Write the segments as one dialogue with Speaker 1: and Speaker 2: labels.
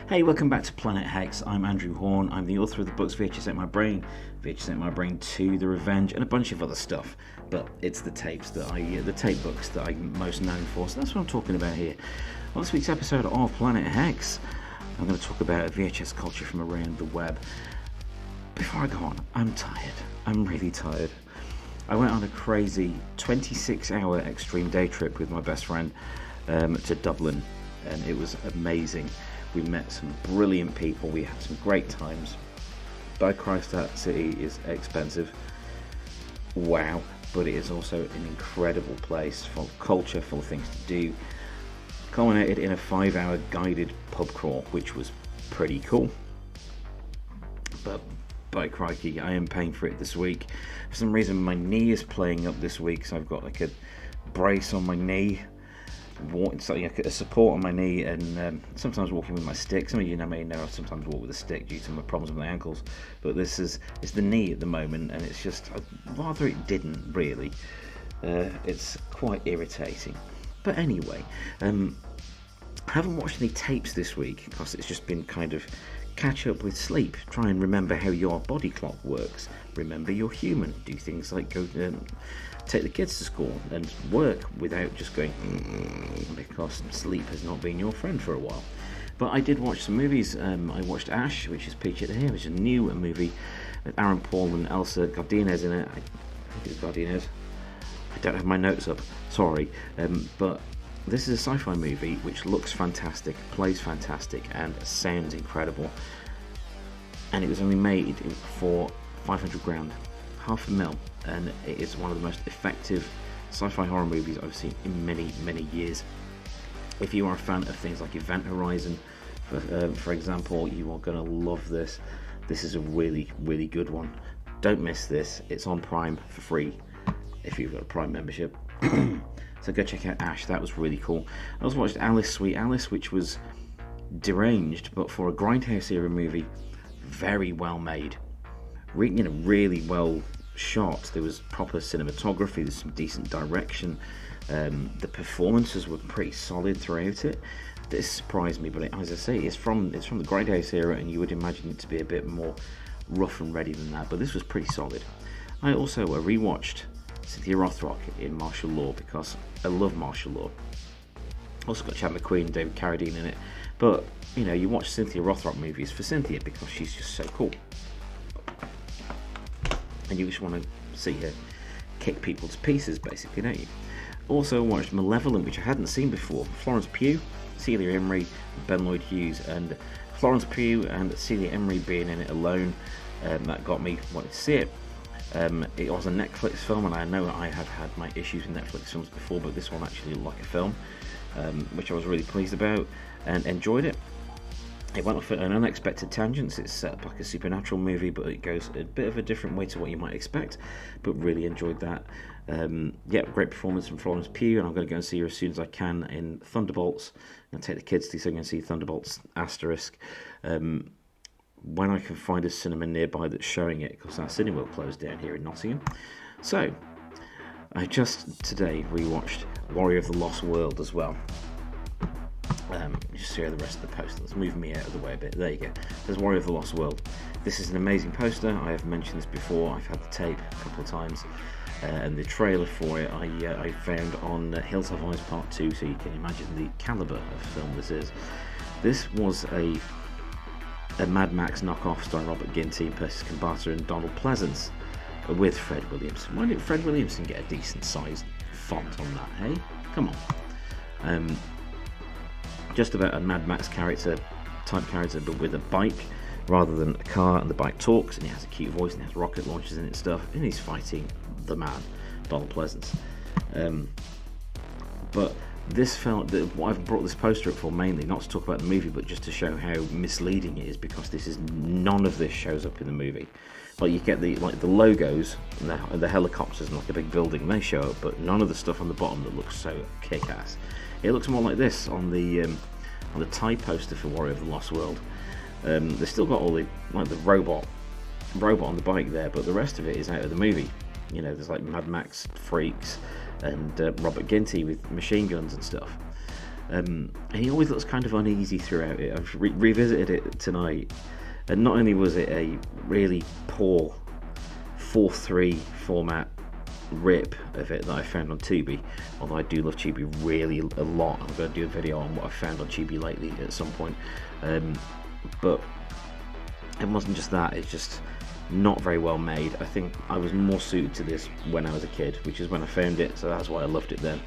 Speaker 1: Hey, welcome back to Planet Hex. I'm Andrew Horn. I'm the author of the books VHS Ate My Brain, VHS Ate My Brain 2, The Revenge, and a bunch of other stuff. But it's the tapes the tape books that I'm most known for, so that's what I'm talking about here. On this week's episode of Planet Hex, I'm going to talk about VHS culture from around the web. Before I go on, I'm tired. I'm really tired. I went on a crazy 26-hour extreme day trip with my best friend to Dublin, and it was amazing. We met some brilliant people, we had some great times. By Christ, that city is expensive. Wow, but it is also an incredible place, full of culture, full of things to do. Culminated in a 5-hour guided pub crawl, which was pretty cool. But by crikey, I am paying for it this week. For some reason, my knee is playing up this week, so I've got like a brace on my knee. It's like a support on my knee, and sometimes walking with my stick. Some of you may know I sometimes walk with a stick due to my problems with my ankles, but it's the knee at the moment, and it's just, I'd rather it didn't really. It's quite irritating. But anyway, I haven't watched any tapes this week because it's just been kind of catch up with sleep, try and remember how your body clock works, remember you're human, do things like go take the kids to school and work without just going because sleep has not been your friend for a while. But I did watch some movies. I watched Ash, which is featured here, which is a new movie with Aaron Paul and Elsa Godinez in it. I think it's Godinez. I don't have my notes up, sorry, but this is a sci-fi movie which looks fantastic, plays fantastic, and sounds incredible. And it was only made for 500 grand, $500,000, and it is one of the most effective sci-fi horror movies I've seen in many, many years. If you are a fan of things like Event Horizon, for example, you are going to love this. This is a really, really good one. Don't miss this. It's on Prime for free if you've got a Prime membership. So go check out Ash, that was really cool. I also watched Alice, Sweet Alice, which was deranged, but for a Grindhouse era movie, very well made. Really well shot. There was proper cinematography, there's some decent direction. The performances were pretty solid throughout it. This surprised me, but as I say, it's from the Grindhouse era, and you would imagine it to be a bit more rough and ready than that, but this was pretty solid. I also rewatched Cynthia Rothrock in Martial Law because I love martial law. Also got Chad McQueen and David Carradine in it, but you watch Cynthia Rothrock movies for Cynthia because she's just so cool, and you just want to see her kick people to pieces, basically, don't you? Also watched Malevolent, which I hadn't seen before. Florence Pugh, Celia Emery, and Ben Lloyd Hughes, and Florence Pugh and Celia Emery being in it alone, that got me wanting to see it. It was a Netflix film, and I know I have had my issues with Netflix films before, but this one actually looked like a film, which I was really pleased about and enjoyed it. It went off at an unexpected tangent. It's set up like a supernatural movie, but it goes a bit of a different way to what you might expect, but really enjoyed that. Great performance from Florence Pugh, and I'm going to go and see her as soon as I can in Thunderbolts. I'm going to take the kids to so I'm going to see Thunderbolts Asterisk when I can find a cinema nearby that's showing it, because our cinema will close down here in Nottingham. So I just today rewatched Warrior of the Lost World as well. Just see the rest of the poster. Let's move me out of the way a bit. There you go. There's Warrior of the Lost World. This is an amazing poster. I have mentioned this before. I've had the tape a couple of times, and the trailer for it I found on Hills Have Eyes Part 2, so you can imagine the caliber of film this is. This was a Mad Max knockoff starring Robert Ginty, Percy Kambata, and Donald Pleasance with Fred Williamson. Why didn't Fred Williamson get a decent sized font on that, hey? Come on. Just about a Mad Max type character, but with a bike rather than a car, and the bike talks, and it has a cute voice, and it has rocket launchers in its stuff, and he's fighting the man, Donald Pleasance. But this film, what I've brought this poster up for mainly, not to talk about the movie, but just to show how misleading it is, because none of this shows up in the movie. Like, you get the logos and the helicopters and like a big building, they show up, but none of the stuff on the bottom that looks so kick-ass. It looks more like this on the tie poster for Warrior of the Lost World. They've still got all the robot on the bike there, but the rest of it is out of the movie. There's like Mad Max freaks and Robert Ginty with machine guns and stuff. And he always looks kind of uneasy throughout it. I've revisited it tonight, and not only was it a really poor 4:3 format rip of it that I found on Tubi, although I do love Tubi really a lot. I'm going to do a video on what I found on Tubi lately at some point, but it wasn't just that, it's just not very well made. I think I was more suited to this when I was a kid, which is when I found it, so that's why I loved it then.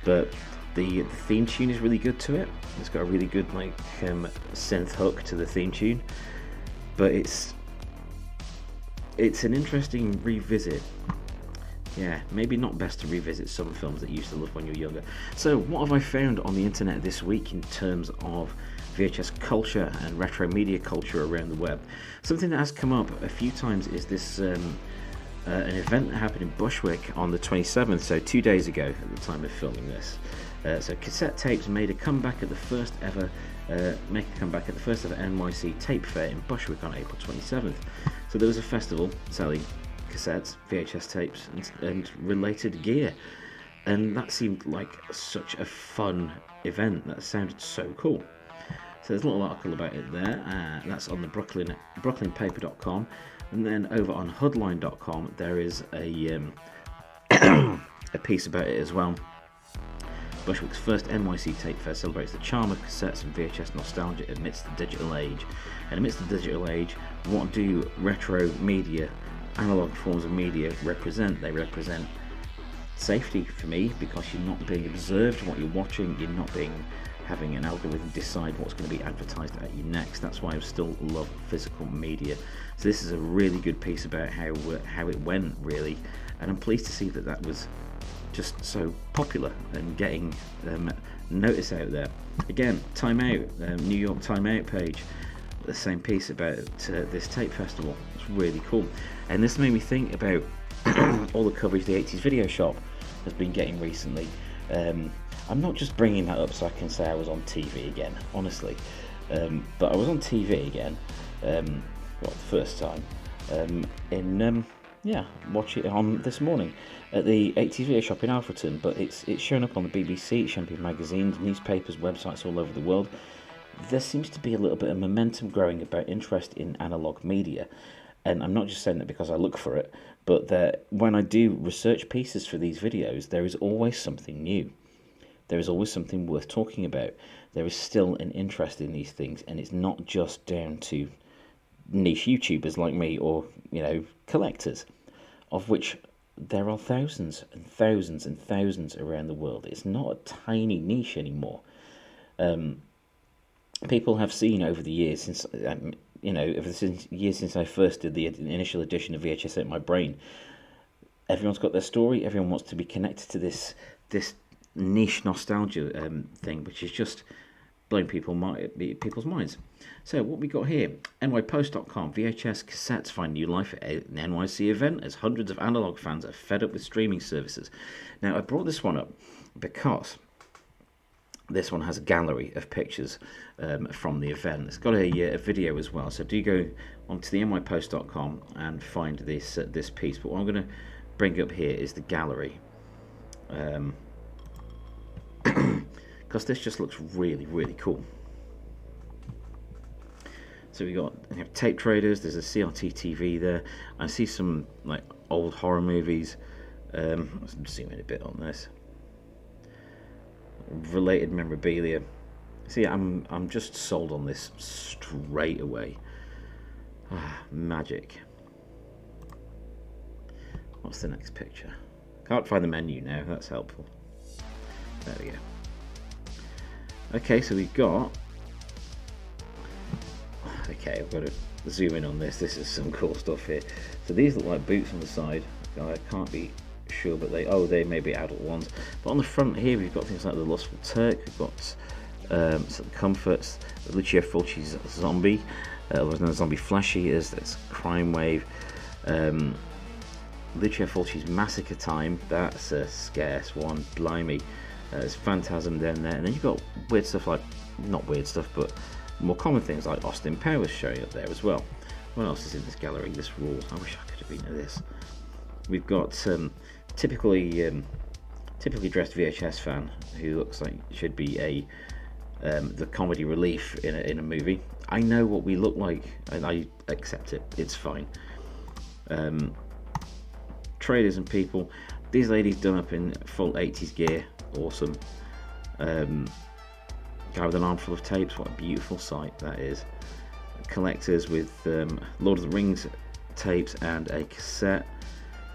Speaker 1: But the theme tune is really good to it. It's got a really good synth hook to the theme tune, but it's an interesting revisit. Yeah, maybe not best to revisit some films that you used to love when you were younger. So what have I found on the internet this week in terms of VHS culture and retro media culture around the web? Something that has come up a few times is this an event that happened in Bushwick on the 27th, so 2 days ago at the time of filming this. So cassette tapes made a comeback at the first ever NYC tape fair in Bushwick on April 27th. So there was a festival selling cassettes, VHS tapes, and related gear, and that seemed like such a fun event. That sounded so cool. So there's a little article about it there. That's on the brooklynpaper.com, and then over on hoodline.com there is a a piece about it as well. Bushwick's first NYC tape fair celebrates the charm of cassettes and VHS nostalgia amidst the digital age. And amidst the digital age, what do retro media, analog forms of media represent? They represent safety for me, because you're not being observed what you're watching, you're not having an algorithm decide what's going to be advertised at you next. That's why I still love physical media. So this is a really good piece about how it went, really, and I'm pleased to see that was just so popular and getting notice out there. Again, Time Out, New York Time Out page, the same piece about this tape festival. It's really cool, and this made me think about all the coverage the 80s Video Shop has been getting recently. I'm not just bringing that up so I can say I was on TV again, honestly, but I was on TV again, the first time, watch it on this morning at the 80s Video Shop in Alfreton, but it's shown up on the BBC, it's shown up in magazines, newspapers, websites all over the world. There seems to be a little bit of momentum growing about interest in analog media, and I'm not just saying that because I look for it, but when I do research pieces for these videos, there is always something new. There is always something worth talking about. There is still an interest in these things, and it's not just down to niche YouTubers like me or, collectors, of which there are thousands and thousands and thousands around the world. It's not a tiny niche anymore. People have seen over the years since I first did the initial edition of VHS Ate My Brain, everyone's got their story. Everyone wants to be connected to this niche nostalgia thing, which is just blowing people's minds. So what we got here, nypost.com, VHS cassettes find new life at an NYC event as hundreds of analog fans are fed up with streaming services. Now I brought this one up because this one has a gallery of pictures from the event. It's got a video as well, so do go onto the nypost.com and find this piece. But what I'm going to bring up here is the gallery, because this just looks really, really cool. So we got tape traders. There's a CRT TV there. I see some old horror movies. Let's zoom in a bit on this. Related memorabilia. See, I'm just sold on this straight away. Magic. What's the next picture? Can't find the menu now. That's helpful. There we go. Okay, so we've got. Okay, I've got to zoom in on this. This is some cool stuff here. So these look like boots on the side. I can't be sure, but they may be adult ones. But on the front here, we've got things like the Lustful Turk. We've got some comforts. Lucio Fulci's Zombie, otherwise known as Zombie Flesh Eaters. That's Crime Wave. Lucio Fulci's Massacre Time. That's a scarce one. Blimey. There's Phantasm down there, and then you've got weird stuff not weird stuff, but more common things like Austin Powers showing up there as well. What else is in this gallery? This rules. I wish I could have been at this. We've got typical typically dressed VHS fan who looks like should be the comedy relief in a movie. I know what we look like, and I accept it. It's fine. Traders and people. These ladies done up in full 80s gear. Awesome. Guy with an armful of tapes. What a beautiful sight that is. Collectors with Lord of the Rings tapes and a cassette.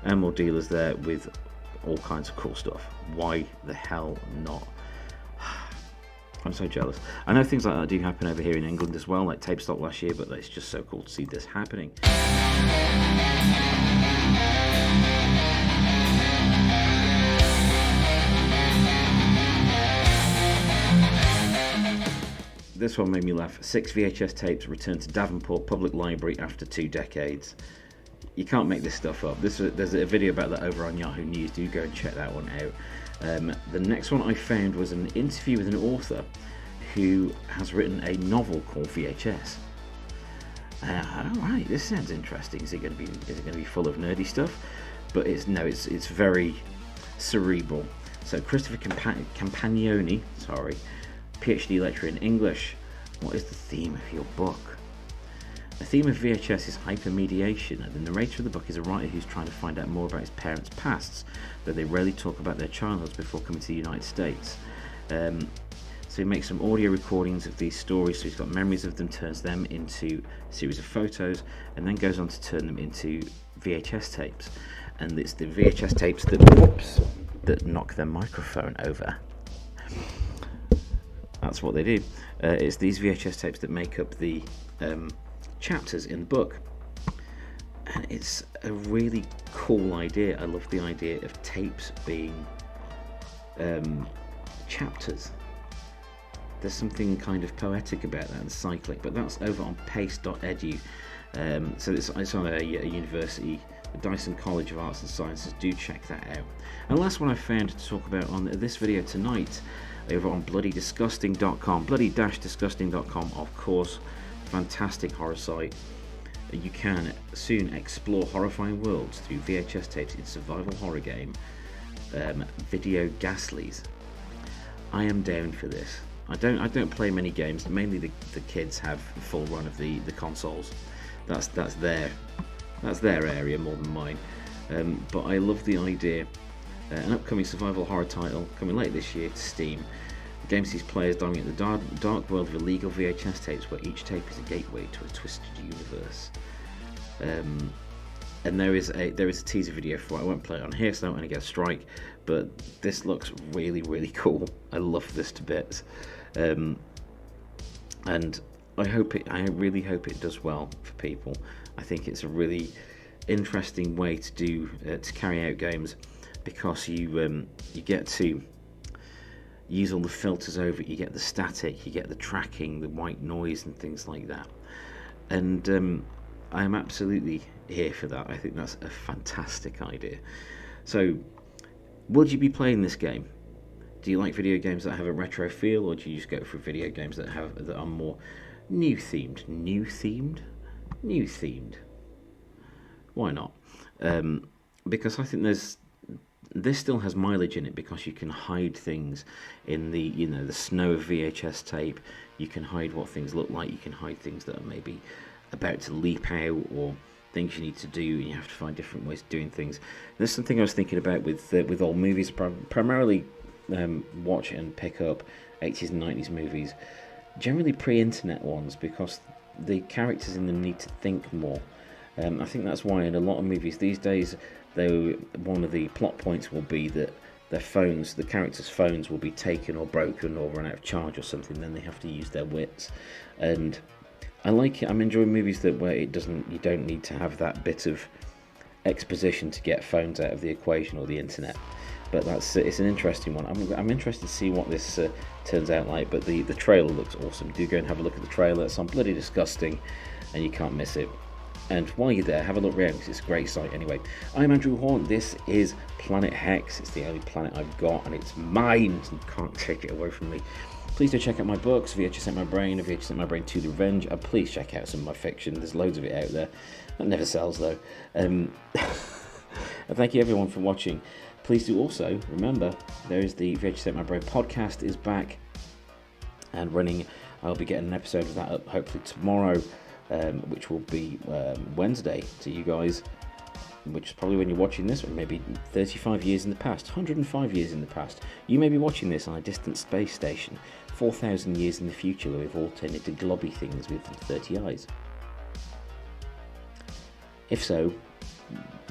Speaker 1: And more dealers there with all kinds of cool stuff. Why the hell not? I'm so jealous. I know things like that do happen over here in England as well, like tape stock last year, but it's just so cool to see this happening. This one made me laugh. 6 VHS tapes returned to Davenport Public Library after 2 decades. You can't make this stuff up. There's a video about that over on Yahoo News. Do go and check that one out. The next one I found was an interview with an author who has written a novel called VHS. Alright, this sounds interesting. Is it going to be full of nerdy stuff? But it's very cerebral. So Christopher Campagnoni, PhD lecturer in English. What is the theme of your book? The theme of VHS is hypermediation, and the narrator of the book is a writer who's trying to find out more about his parents' pasts, though they rarely talk about their childhoods before coming to the United States. So he makes some audio recordings of these stories, so he's got memories of them, turns them into a series of photos, and then goes on to turn them into VHS tapes. And it's the VHS tapes that knock their microphone over. That's what they do. It's these VHS tapes that make up the chapters in the book. And it's a really cool idea. I love the idea of tapes being chapters. There's something kind of poetic about that and cyclic, but that's over on pace.edu. So it's on a university, the Dyson College of Arts and Sciences. Do check that out. And the last one I found to talk about on this video tonight, over on bloodydisgusting.com, bloody-disgusting.com, of course, fantastic horror site. You can soon explore horrifying worlds through VHS tapes in survival horror game, Video Ghastlies. I am down for this. I don't play many games. Mainly the kids have full run of the consoles. That's their area more than mine. But I love the idea. An upcoming survival horror title coming late this year to Steam. The game sees players diving into the dark world of illegal VHS tapes, where each tape is a gateway to a twisted universe. And there is a teaser video for it. I won't play it on here, so I don't want to get a strike. But this looks really, really cool. I love this to bits, and I really hope it does well for people. I think it's a really interesting way to carry out games, because you get to use all the filters over it. You get the static, you get the tracking, the white noise, and things like that. And I am absolutely here for that. I think that's a fantastic idea. So, would you be playing this game? Do you like video games that have a retro feel, or do you just go for video games that are more new themed? New themed. Why not? Because I think this still has mileage in it, because you can hide things in the snow of VHS tape. You can hide what things look like. You can hide things that are maybe about to leap out, or things you need to do, and you have to find different ways of doing things. There's something I was thinking about with old movies, primarily watch and pick up 80s and 90s movies, generally pre-internet ones, because the characters in them need to think more. I think that's why in a lot of movies these days, one of the plot points will be that the characters' phones will be taken or broken or run out of charge or something. Then they have to use their wits, and I like it. I'm enjoying movies where you don't need to have that bit of exposition to get phones out of the equation or the internet. But it's an interesting one. I'm interested to see what this turns out like. But the trailer looks awesome. Do go and have a look at the trailer. It's on Bloody Disgusting, and you can't miss it. And while you're there, have a look around, because it's a great site anyway. I'm Andrew Horn. This is Planet Hex. It's the only planet I've got, and it's mine. You can't take it away from me. Please do check out my books, VHS My Brain, and VHS My Brain 2 The Revenge. And please check out some of my fiction. There's loads of it out there. That never sells, though. And thank you, everyone, for watching. Please do also remember there is the VHS Take My Brain podcast is back and running. I'll be getting an episode of that up hopefully tomorrow, which will be Wednesday to you guys, which is probably when you're watching this, or maybe 35 years in the past, 105 years in the past. You may be watching this on a distant space station, 4,000 years in the future, where we've all turned into globby things with 30 eyes. If so,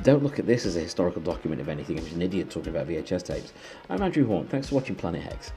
Speaker 1: don't look at this as a historical document of anything. I'm just an idiot talking about VHS tapes. I'm Andrew Horn. Thanks for watching Planet Hex.